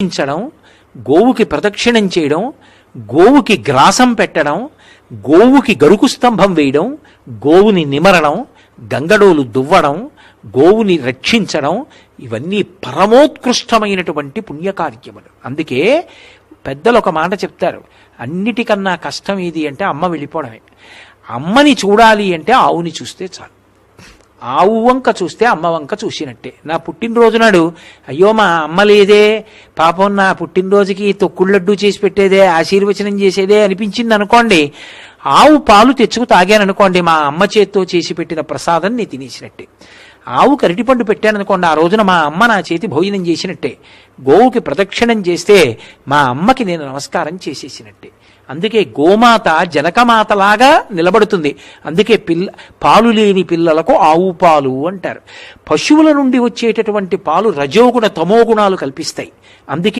రక్షించడం, గోవుకి ప్రదక్షిణం చేయడం, గోవుకి గ్రాసం పెట్టడం, గోవుకి గరుకు స్తంభం వేయడం, గోవుని నిమరడం, గంగడోలు దువ్వడం, గోవుని రక్షించడం, ఇవన్నీ పరమోత్కృష్టమైనటువంటి పుణ్యకార్యములు. అందుకే పెద్దలు ఒక మాట చెప్తారు, అన్నిటికన్నా కష్టం ఏది అంటే అమ్మ వెళ్ళిపోవడమే. అమ్మని చూడాలి అంటే ఆవుని చూస్తే చాలు. ఆవు వంక చూస్తే అమ్మ వంక చూసినట్టే. నా పుట్టినరోజు నాడు అయ్యో మా అమ్మ లేదే, పాపం నా పుట్టినరోజుకి తొక్కుళ్ళడ్డు చేసి పెట్టేదే, ఆశీర్వచనం చేసేదే అనిపించింది అనుకోండి, ఆవు పాలు తెచ్చుకు తాగాననుకోండి, మా అమ్మ చేత్తో చేసి పెట్టిన ప్రసాదం నేను తినేసినట్టే. ఆవుకి అరటిపండు పెట్టాననుకోండి, ఆ రోజున మా అమ్మ నా చేతి భోజనం చేసినట్టే. గోవుకి ప్రదక్షిణం చేస్తే మా అమ్మకి నేను నమస్కారం చేసేసినట్టే. అందుకే గోమాత జనకమాతలాగా నిలబడుతుంది. అందుకే పాలు లేని పిల్లలకు ఆవు పాలు అంటారు. పశువుల నుండి వచ్చేటటువంటి పాలు రజోగుణ తమోగుణాలు కల్పిస్తాయి. అందుకే